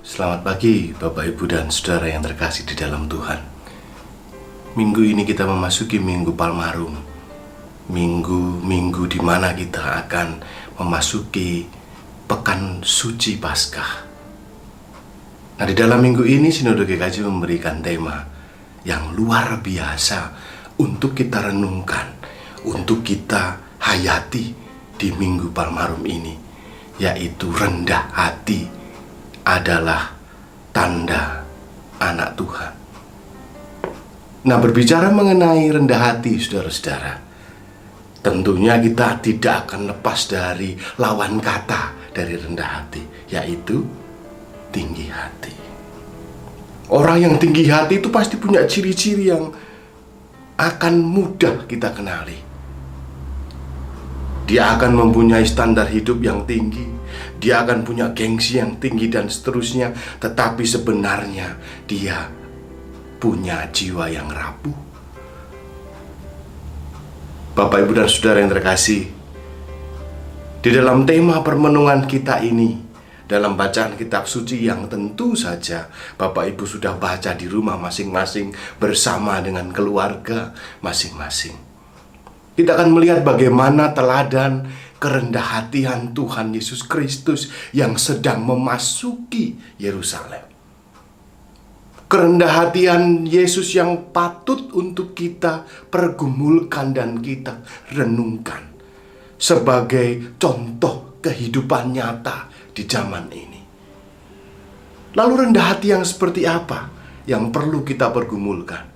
Selamat pagi Bapak Ibu dan Saudara yang terkasih di dalam Tuhan. Minggu ini kita memasuki Minggu Palmarum. Minggu di mana kita akan memasuki Pekan Suci Paskah. Nah, di dalam minggu ini Sinode GKJ memberikan tema yang luar biasa untuk kita renungkan, untuk kita hayati di Minggu Palmarum ini, yaitu rendah hati adalah tanda anak Tuhan. Nah, berbicara mengenai rendah hati, saudara-saudara, tentunya kita tidak akan lepas dari lawan kata dari rendah hati, yaitu tinggi hati. Orang yang tinggi hati itu pasti punya ciri-ciri yang akan mudah kita kenali. Dia akan mempunyai standar hidup yang tinggi, dia akan punya gengsi yang tinggi dan seterusnya. Tetapi sebenarnya dia punya jiwa yang rapuh. Bapak, Ibu, dan Saudara yang terkasih, di dalam tema permenungan kita ini, dalam bacaan kitab suci yang tentu saja Bapak Ibu sudah baca di rumah masing-masing bersama dengan keluarga masing-masing, kita akan melihat bagaimana teladan kerendah hatian Tuhan Yesus Kristus yang sedang memasuki Yerusalem. Kerendah hatian Yesus yang patut untuk kita pergumulkan dan kita renungkan sebagai contoh kehidupan nyata di zaman ini. Lalu rendah hati yang seperti apa yang perlu kita pergumulkan?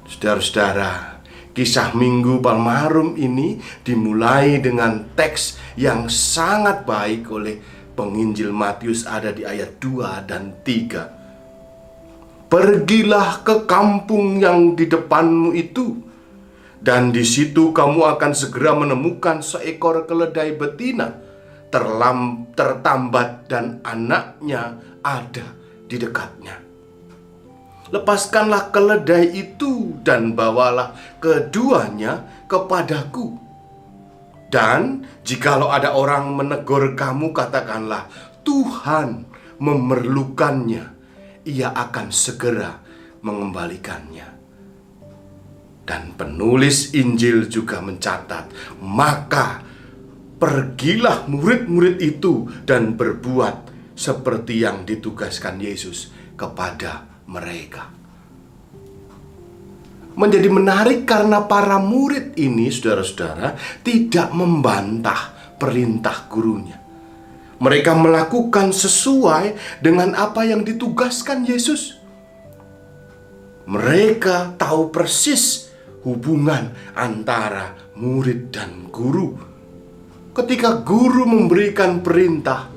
Saudara-saudara, kisah Minggu Palmarum ini dimulai dengan teks yang sangat baik oleh penginjil Matius, ada di ayat 2 dan 3. Pergilah ke kampung yang di depanmu itu, dan di situ kamu akan segera menemukan seekor keledai betina tertambat dan anaknya ada di dekatnya. Lepaskanlah keledai itu dan bawalah keduanya kepadaku. Dan jikalau ada orang menegur kamu, katakanlah, Tuhan memerlukannya, ia akan segera mengembalikannya. Dan penulis Injil juga mencatat, maka pergilah murid-murid itu dan berbuat seperti yang ditugaskan Yesus kepada mereka. Menjadi menarik karena para murid ini, saudara-saudara, tidak membantah perintah gurunya. Mereka melakukan sesuai dengan apa yang ditugaskan Yesus. Mereka tahu persis hubungan antara murid dan guru. Ketika guru memberikan perintah,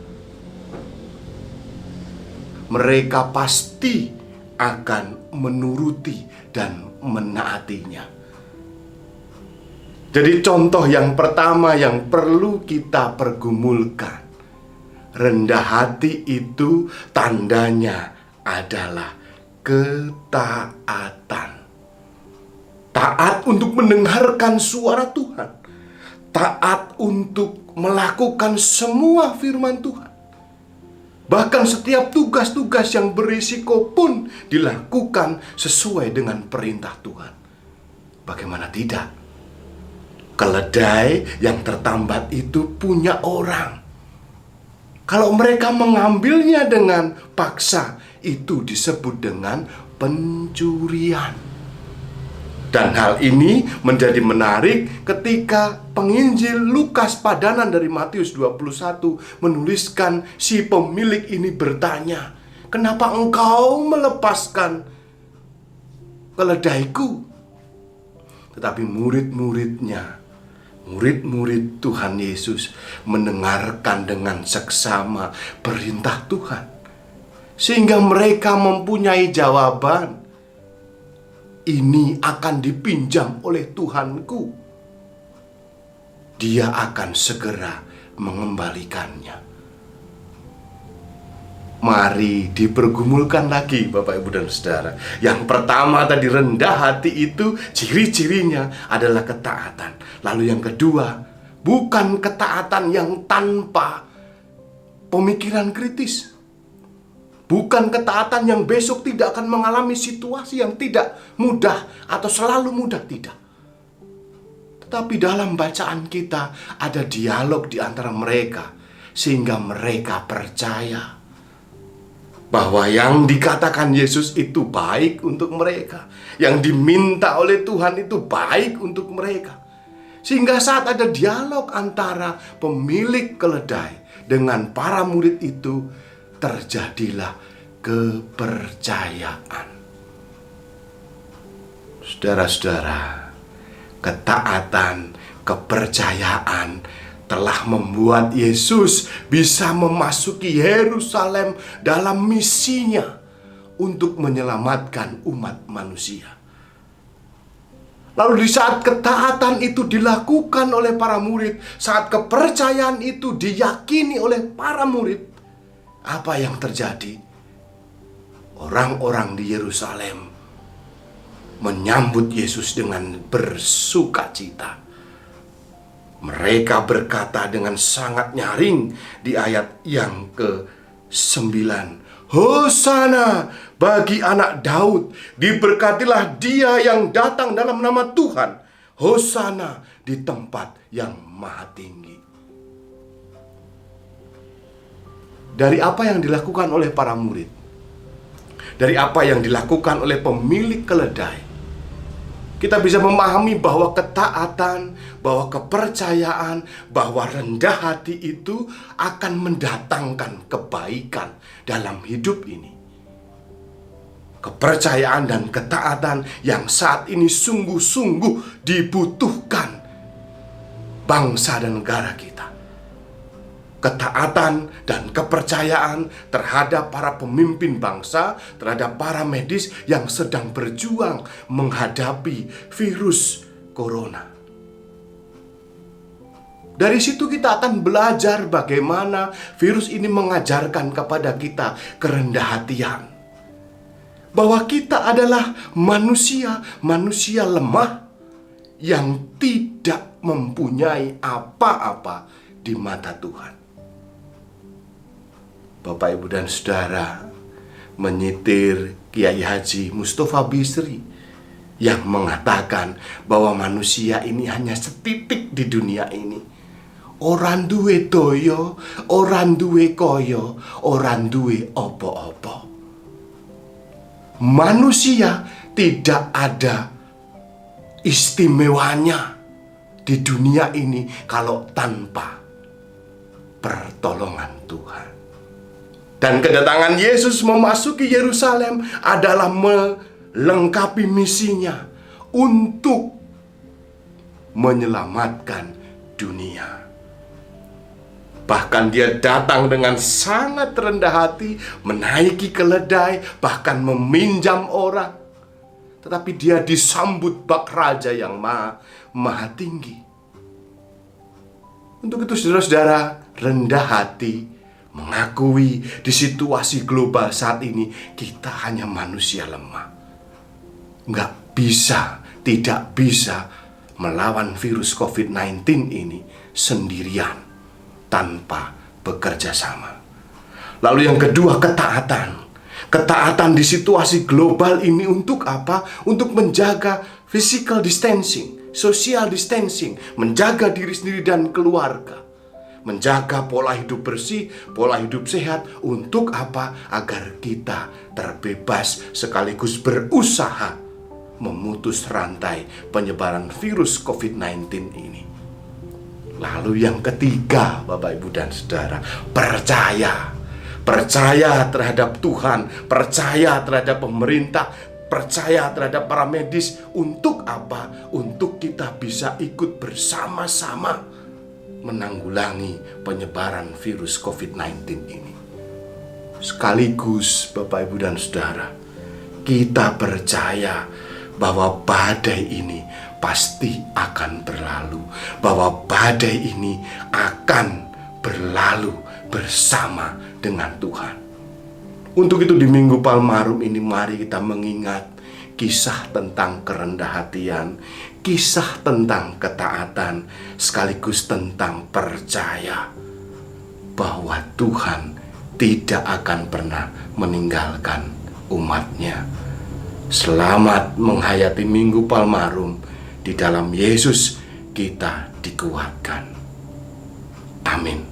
mereka pasti akan menuruti dan menaatinya. Jadi contoh yang pertama yang perlu kita pergumulkan, rendah hati itu tandanya adalah ketaatan. Taat untuk mendengarkan suara Tuhan, taat untuk melakukan semua firman Tuhan. Bahkan setiap tugas-tugas yang berisiko pun dilakukan sesuai dengan perintah Tuhan. Bagaimana tidak? Keledai yang tertambat itu punya orang. Kalau mereka mengambilnya dengan paksa, itu disebut dengan pencurian. Dan hal ini menjadi menarik ketika penginjil Lukas padanan dari Matius 21 menuliskan si pemilik ini bertanya, kenapa engkau melepaskan keledaiku? Tetapi murid Tuhan Yesus mendengarkan dengan seksama perintah Tuhan, sehingga mereka mempunyai jawaban, ini akan dipinjam oleh Tuhanku, dia akan segera mengembalikannya. Mari dipergumulkan lagi Bapak, Ibu, dan Saudara. Yang pertama tadi, rendah hati itu ciri-cirinya adalah ketaatan. Lalu yang kedua, bukan ketaatan yang tanpa pemikiran kritis. bukan ketaatan yang besok tidak akan mengalami situasi yang tidak mudah atau selalu mudah, tidak. Tetapi dalam bacaan kita ada dialog di antara mereka, sehingga mereka percaya bahwa yang dikatakan Yesus itu baik untuk mereka, yang diminta oleh Tuhan itu baik untuk mereka. Sehingga saat ada dialog antara pemilik keledai dengan para murid itu, terjadilah kepercayaan. Saudara-saudara, ketaatan, kepercayaan telah membuat Yesus bisa memasuki Yerusalem dalam misinya untuk menyelamatkan umat manusia. Lalu di saat ketaatan itu dilakukan oleh para murid, saat kepercayaan itu diyakini oleh para murid, apa yang terjadi? Orang-orang di Yerusalem menyambut Yesus dengan bersukacita. Mereka berkata dengan sangat nyaring di ayat yang ke-9, Hosana bagi anak Daud, diberkatilah dia yang datang dalam nama Tuhan, Hosana di tempat yang maha tinggi. Dari apa yang dilakukan oleh para murid, dari apa yang dilakukan oleh pemilik keledai, kita bisa memahami bahwa ketaatan, bahwa kepercayaan, bahwa rendah hati itu akan mendatangkan kebaikan dalam hidup ini. Kepercayaan dan ketaatan yang saat ini sungguh-sungguh dibutuhkan bangsa dan negara kita. Ketaatan dan kepercayaan terhadap para pemimpin bangsa, terhadap para medis yang sedang berjuang menghadapi virus corona. Dari situ kita akan belajar bagaimana virus ini mengajarkan kepada kita kerendahan, bahwa kita adalah manusia lemah yang tidak mempunyai apa-apa di mata Tuhan. Bapak, Ibu, dan Saudara, menyitir Kiai Haji Mustafa Bisri yang mengatakan bahwa manusia ini hanya setitik di dunia ini. Orang duwe doyo, orang duwe koyo, orang duwe opo-opo. Manusia tidak ada istimewanya di dunia ini kalau tanpa pertolongan Tuhan. Dan kedatangan Yesus memasuki Yerusalem adalah melengkapi misinya untuk menyelamatkan dunia. Bahkan dia datang dengan sangat rendah hati, menaiki keledai, bahkan meminjam orang. Tetapi dia disambut bak raja yang maha tinggi. Untuk itu saudara-saudara, rendah hati mengakui di situasi global saat ini kita hanya manusia lemah. Tidak bisa melawan virus COVID-19 ini sendirian tanpa bekerja sama. Lalu yang kedua, ketaatan. Ketaatan di situasi global ini untuk apa? Untuk menjaga physical distancing, social distancing, menjaga diri sendiri dan keluarga. Menjaga pola hidup bersih, pola hidup sehat. Untuk apa? Agar kita terbebas sekaligus berusaha memutus rantai penyebaran virus COVID-19 ini. Lalu yang ketiga, Bapak, Ibu, dan Saudara, percaya. Percaya terhadap Tuhan, percaya terhadap pemerintah, percaya terhadap para medis. Untuk apa? Untuk kita bisa ikut bersama-sama menanggulangi penyebaran virus COVID-19 ini. Sekaligus, Bapak, Ibu, dan Saudara, kita percaya bahwa badai ini pasti akan berlalu, bahwa badai ini akan berlalu bersama dengan Tuhan. Untuk itu di Minggu Palmarum ini mari kita mengingat kisah tentang kerendahan hatian, kisah tentang ketaatan, sekaligus tentang percaya bahwa Tuhan tidak akan pernah meninggalkan umatnya. Selamat menghayati Minggu Palmarum. Di dalam Yesus kita dikuatkan. Amin.